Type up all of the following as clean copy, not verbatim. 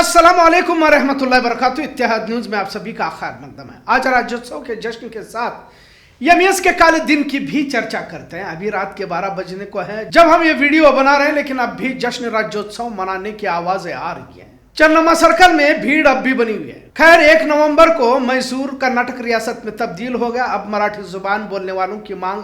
अस्सलाम वालेकुम रहमतुल्लाहि वबरकातुहू। इत्तेहाद न्यूज में आप सभी का खैर मकदम है। आज राज्योत्सव के जश्न के साथ यमएस के काले दिन की भी चर्चा करते हैं। अभी रात के 12 बजने को है जब हम ये वीडियो बना रहे हैं, लेकिन अब भी जश्न राज्योत्सव मनाने की आवाजें आ रही है। चन्नम्मा सर्कल में भीड़ अब भी बनी हुई है। खैर 1 नवंबर को मैसूर कर्नाटक रियासत में तब्दील हो गया। अब मराठी जुबान बोलने वालों की मांग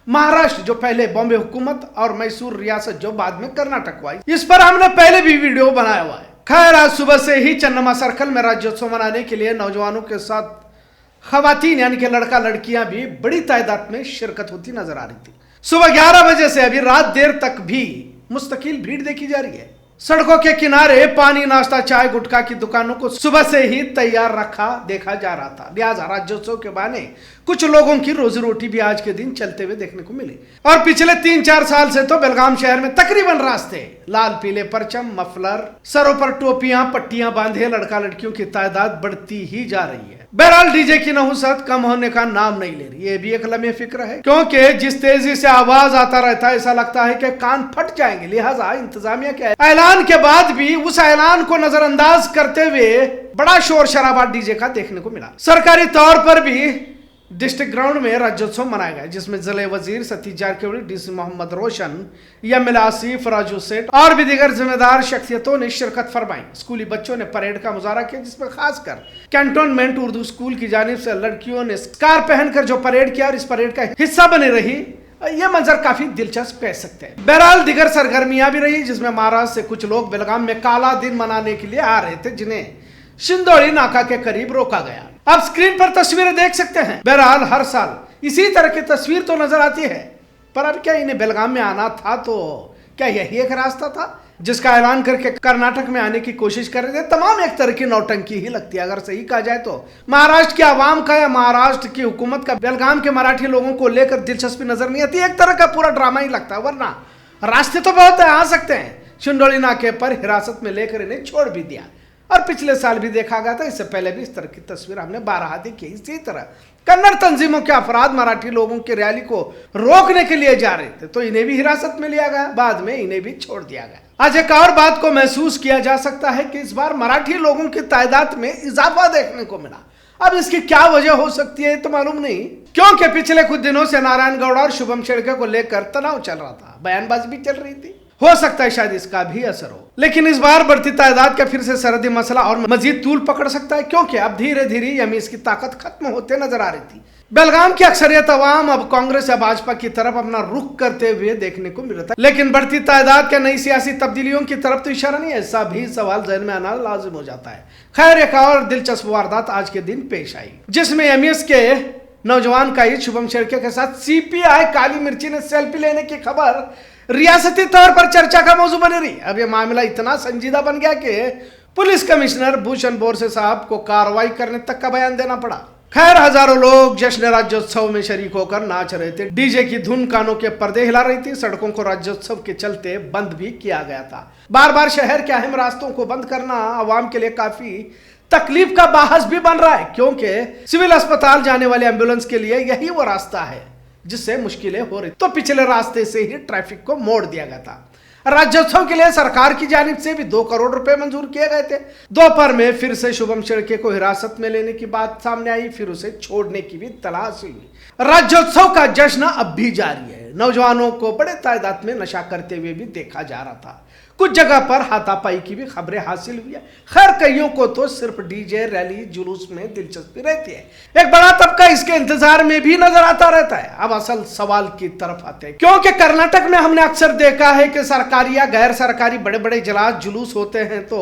महाराष्ट्र, जो पहले बॉम्बे हुकूमत, और मैसूर रियासत जो बाद में कर्नाटक हुआ, इस पर हमने पहले भी वीडियो बनाया हुआ है। खैर आज सुबह से ही चन्नम्मा सर्कल में राज्योत्सव मनाने के लिए नौजवानों के साथ खवातीन यानी कि लड़का लड़कियां भी बड़ी तादाद में शिरकत होती नजर आ रही थी। सुबह 11 बजे से अभी रात देर तक भी मुस्तकिल भीड़ देखी जा रही है। सड़कों के किनारे पानी, नाश्ता, चाय, गुटखा की दुकानों को सुबह से ही तैयार रखा देखा जा रहा था। लिहाजा राज्योत्सव के बहाने कुछ लोगों की रोजी रोटी भी आज के दिन चलते हुए देखने को मिली। और पिछले 3-4 साल से तो बेलगाम शहर में तकरीबन रास्ते लाल पीले परचम, मफलर, सरों पर टोपियां, पट्टियां बांधे लड़का लड़कियों की तादाद बढ़ती ही जा रही है। बहरहाल डीजे की नहुसत कम होने का नाम नहीं ले रही। ये भी एक लम्हे फिक्र है, क्योंकि जिस तेजी से आवाज आता रहता है ऐसा लगता है कि कान फट जाएंगे। लिहाजा इंतजामिया के ऐलान के बाद भी उस ऐलान को नजरअंदाज करते हुए बड़ा शोर शराबा डीजे का देखने को मिला। सरकारी तौर पर भी डिस्ट्रिक्ट ग्राउंड में राज्योत्सव मनाया गया, जिसमें जिले वजीर सतीश जारकिहोली, डीसी मोहम्मद रोशन, एमएलए आसिफ, राजू सेठ और भी दीगर जिम्मेदार शख्सियतों ने शिरकत फरमाई। स्कूली बच्चों ने परेड का मुजाहरा किया, जिसमें खासकर कैंटोनमेंट उर्दू स्कूल की जानिब से लड़कियों ने स्कार्फ पहनकर जो परेड किया और इस परेड का हिस्सा बनी रही, ये मंजर काफी दिलचस्प कह सकते हैं। बहरहाल दीगर सरगर्मियां भी रही, जिसमें महाराष्ट्र से कुछ लोग बेलगाम में काला दिन मनाने के लिए आ रहे थे, जिन्हें शिंदोली नाका के करीब रोका गया। आप स्क्रीन पर तस्वीरें देख सकते हैं। बहरहाल हर साल इसी तरह की तस्वीर तो नजर आती है, पर अब क्या इन्हें बेलगाम में आना था तो क्या यही एक रास्ता था जिसका ऐलान करके कर्नाटक में आने की कोशिश कर रहे थे? तमाम एक तरह की नौटंकी ही लगती है। अगर सही कहा जाए तो महाराष्ट्र की आवाम का या महाराष्ट्र की हुकूमत का बेलगाम के मराठी लोगों को लेकर दिलचस्पी नजर नहीं आती। एक तरह का पूरा ड्रामा ही लगता है, वरना रास्ते तो बहुत है, आ सकते हैं। शिंदोली नाके पर हिरासत में लेकर इन्हें छोड़ भी दिया, और पिछले साल भी देखा गया था। इससे पहले भी इस तरह की तस्वीर हमने 12 देखी। इसी तरह कन्नड़ तंजीमों के अफराद मराठी लोगों की रैली को रोकने के लिए जा रहे थे, तो इन्हें भी हिरासत में लिया गया, बाद में इन्हें भी छोड़ दिया गया। आज एक और बात को महसूस किया जा सकता है कि इस बार मराठी लोगों की तादाद में इजाफा देखने को मिला। अब इसकी क्या वजह हो सकती है तो मालूम नहीं, क्योंकि पिछले कुछ दिनों से नारायण गौड़ और शुभम शेड़के को लेकर तनाव चल रहा था, बयानबाजी भी चल रही थी। हो सकता है शायद इसका भी असर हो, लेकिन इस बार बढ़ती तादाद का फिर से सरहदी मसला और मजीद तूल पकड़ सकता है, क्योंकि अब धीरे धीरे यमएस की ताकत खत्म होते नजर आ रही थी। बेलगाम की अक्सरियत अवाम अब कांग्रेस या भाजपा की तरफ अपना रुख करते हुए देखने को मिल रहा था, लेकिन बढ़ती तादाद के नई सियासी तब्दीलियों की तरफ तो इशारा नहीं है। ऐसा भी सवाल जहन में आना लाजिम हो जाता है। खैर एक और दिलचस्प वारदात आज के दिन पेश आई, जिसमें यमएस के नौजवान कायद शुभम शेड़के के साथ सीपीआई काली मिर्ची ने सेल्फी लेने की खबर रियासती तौर पर चर्चा का मौजू बनी रही। अब यह मामला इतना संजीदा बन गया कि पुलिस कमिश्नर भूषण बोरसे साहब को कार्रवाई करने तक का बयान देना पड़ा। खैर हजारों लोग जश्न राज्योत्सव में शरीक होकर नाच रहे थे। डीजे की धुन कानों के पर्दे हिला रही थी। सड़कों को राज्योत्सव के चलते बंद भी किया गया था। बार बार शहर के अहम रास्तों को बंद करना आवाम के लिए काफी तकलीफ का बाहस भी बन रहा है, क्योंकि सिविल अस्पताल जाने वाले एम्बुलेंस के लिए यही वो रास्ता है जिससे मुश्किलें हो रही। तो पिछले रास्ते से ही ट्रैफिक को मोड़ दिया गया था। राज्योत्सव के लिए सरकार की जानिब से भी 2 करोड़ रुपए मंजूर किए गए थे। दोपहर में फिर से शुभम शेड़के को हिरासत में लेने की बात सामने आई, फिर उसे छोड़ने की भी तलाश हुई। राज्योत्सव का जश्न अब भी जारी है। नौजवानों को बड़े तादाद में नशा करते हुए भी देखा जा रहा था। कुछ जगह पर हाथापाई की भी खबरें हासिल हुई है। खैर कईयों को तो सिर्फ डीजे, रैली, जुलूस में दिलचस्पी रहती है। एक बड़ा तबका इसके इंतजार में भी नजर आता रहता है। अब असल सवाल की तरफ आते हैं, क्योंकि कर्नाटक में हमने अक्सर देखा है कि सरकारी या गैर सरकारी बड़े बड़े इजलास, जुलूस होते हैं तो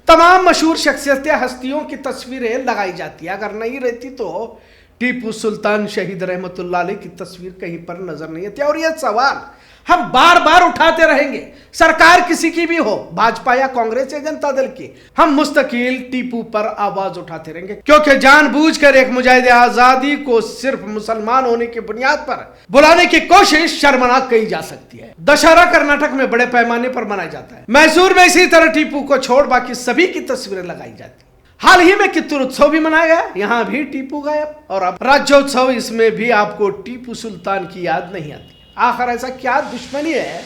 तमाम मशहूर शख्सियतें, हस्तियों की तस्वीरें लगाई जाती है। अगर नहीं रहती तो टीपू सुल्तान शहीद रहमतुल्लाह अलैह की तस्वीर कहीं पर नजर नहीं आती। और यह सवाल हम बार बार उठाते रहेंगे, सरकार किसी की भी हो, भाजपा या कांग्रेस या जनता दल की, हम मुस्तकिल टीपू पर आवाज उठाते रहेंगे, क्योंकि जानबूझकर एक मुजाहिद आजादी को सिर्फ मुसलमान होने की बुनियाद पर बुलाने की कोशिश शर्मनाक कही जा सकती है। दशहरा कर्नाटक में बड़े पैमाने पर मनाया जाता है। मैसूर में इसी तरह टीपू को छोड़ बाकी सभी की तस्वीरें लगाई जाती। हाल ही में कित्तूर उत्सव भी मनाया गया, यहाँ भी टीपू गायब, और अब राज्योत्सव, इसमें भी आपको टीपू सुल्तान की याद नहीं आती। आखिर ऐसा क्या दुश्मनी है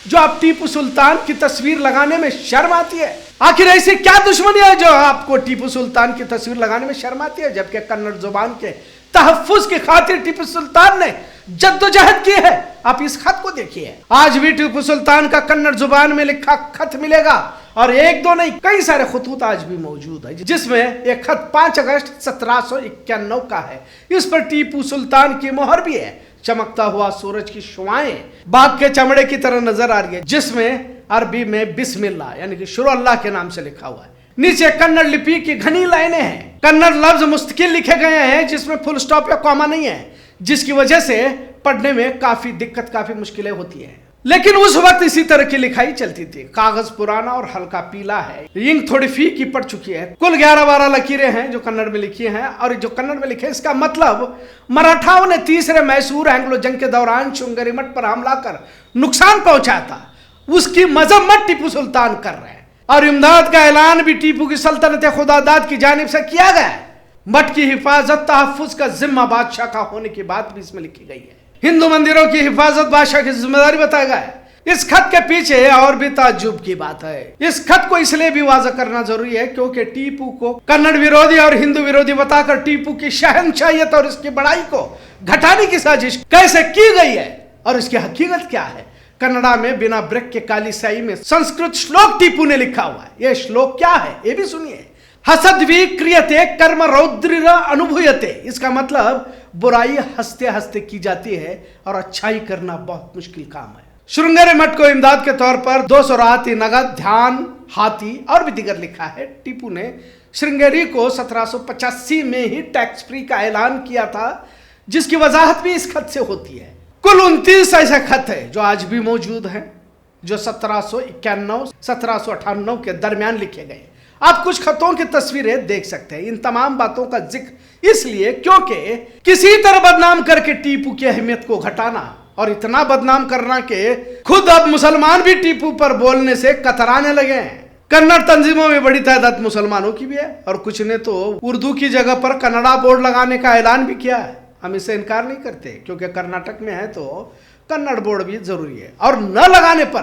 जो आप टीपू सुल्तान की तस्वीर लगाने में शर्म आती है? आखिर ऐसी क्या दुश्मनी है जो आपको टीपू सुल्तान की तस्वीर लगाने में शर्म आती है, जबकि कन्नड़ जुबान के तहफ्फुज की खातिर टीपू सुल्तान ने जद्दोजहद की है। आप इस खत को देखिए, आज भी टीपू सुल्तान का कन्नड़ जुबान में लिखा खत मिलेगा और एक दो नहीं कई सारे खतूत आज भी मौजूद है, जिसमें एक खत 5 अगस्त 1791 का है। इस पर टीपू सुल्तान की मोहर भी है। चमकता हुआ सूरज की शुआएं बाघ के चमड़े की तरह नजर आ रही है, जिसमें अरबी में बिस्मिल्लाह यानी कि शुरू अल्लाह के नाम से लिखा हुआ है। नीचे कन्नड़ लिपि की घनी लाइनें हैं। कन्नड़ लफ्ज मुस्तकिल लिखे गए हैं, जिसमें फुल स्टॉप या कॉमा नहीं है, जिसकी वजह से पढ़ने में काफी दिक्कत, काफी मुश्किलें होती हैं। लेकिन उस वक्त इसी तरह की लिखाई चलती थी। कागज पुराना और हल्का पीला है, इंक थोड़ी फीकी पड़ चुकी है। कुल 11-12 लकीरें हैं जो कन्नड़ में लिखी हैं, और जो कन्नड़ में लिखे इसका मतलब मराठाओं ने तीसरे मैसूर एंग्लो जंग के दौरान चुंगरी मठ पर हमला कर नुकसान पहुंचाया था, उसकी मजम्मत टीपू सुल्तान कर रहे हैं। और इमदाद का ऐलान भी टीपू की सल्तनत खुदादाद की जानिब से किया गया है। मठ की हिफाजत तहफ्फुज का जिम्मा बादशाह का होने की बात भी इसमें लिखी गई है। हिंदू मंदिरों की हिफाजत बादशाह की जिम्मेदारी बताया गया है। इस खत के पीछे और भी ताज्जुब की बात है। इस खत को इसलिए भी वाज़ह करना जरूरी है क्योंकि टीपू को कन्नड़ विरोधी और हिंदू विरोधी बताकर टीपू की शहंशाहियत और इसकी बड़ाई को घटाने की साजिश कैसे की गई है और इसकी हकीकत क्या है। कन्नड़ा में बिना ब्रेक के काली स्याही में संस्कृत श्लोक टीपू ने लिखा हुआ है। यह श्लोक क्या है ये भी सुनिए। हसद्वी क्रियते कर्म रौद्र अनुभूयते। इसका मतलब बुराई हंसते हंसते की जाती है और अच्छाई करना बहुत मुश्किल काम है। श्रृंगेरी मठ को इमदाद के तौर पर 200 राती नगद, ध्यान, हाथी और भी दिगर लिखा है। टीपू ने श्रृंगेरी को 1785 में ही टैक्स फ्री का ऐलान किया था, जिसकी वजाहत भी इस खत से होती है। कुल 29 ऐसे खत है जो आज भी मौजूद हैं, जो 1791-1798 के दरमियान लिखे गए। आप कुछ खतों की तस्वीरें देख सकते हैं। इन तमाम बातों का जिक्र इसलिए क्योंकि किसी तरह बदनाम करके टीपू की अहमियत को घटाना और इतना बदनाम करना कि खुद अब मुसलमान भी टीपू पर बोलने से कतराने लगे हैं। कन्नड़ तंजीमों में बड़ी तादाद मुसलमानों की भी है और कुछ ने तो उर्दू की जगह पर कन्नड़ा बोर्ड लगाने का ऐलान भी किया है। हम इससे इनकार नहीं करते क्योंकि कर्नाटक में है तो कन्नड़ बोर्ड भी जरूरी है, और न लगाने पर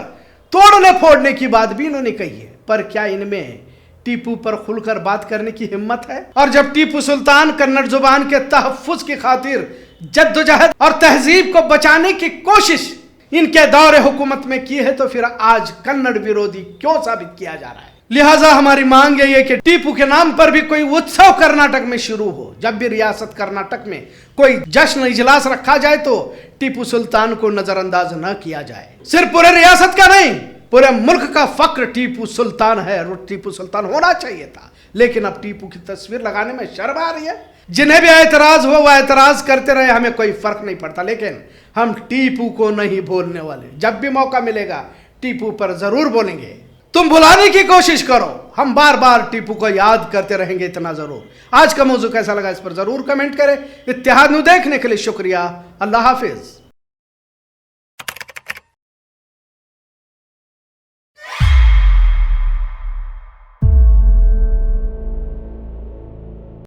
तोड़ने फोड़ने की बात भी इन्होंने कही है। पर क्या इनमें टीपू पर खुलकर बात करने की हिम्मत है? और जब टीपू सुल्तान कन्नड़ जुबान के तहफ्फुज की खातिर जद्दोजहद और तहजीब को बचाने की कोशिश इनके दौरे हुकूमत में की है, तो फिर आज कन्नड़ विरोधी क्यों साबित किया जा रहा है? लिहाजा हमारी मांग यही है कि टीपू के नाम पर भी कोई उत्सव कर्नाटक में शुरू हो। जब भी रियासत कर्नाटक में कोई जश्न इजलास रखा जाए तो टीपू सुल्तान को नजरअंदाज न किया जाए। सिर्फ पूरे रियासत का नहीं, पूरे मुल्क का फक्र टीपू सुल्तान है और टीपू सुल्तान होना चाहिए था। लेकिन अब टीपू की तस्वीर लगाने में शर्म आ रही है। जिन्हें भी एतराज हो वह एतराज करते रहे, हमें कोई फर्क नहीं पड़ता, लेकिन हम टीपू को नहीं भूलने वाले। जब भी मौका मिलेगा टीपू पर जरूर बोलेंगे। तुम भुलाने की कोशिश करो, हम बार बार टीपू को याद करते रहेंगे, इतना जरूर। आज का मौजू कैसा लगा इस पर जरूर कमेंट करें। इत्तेहाद न्यूज़ देखने के लिए शुक्रिया। अल्लाह हाफिज।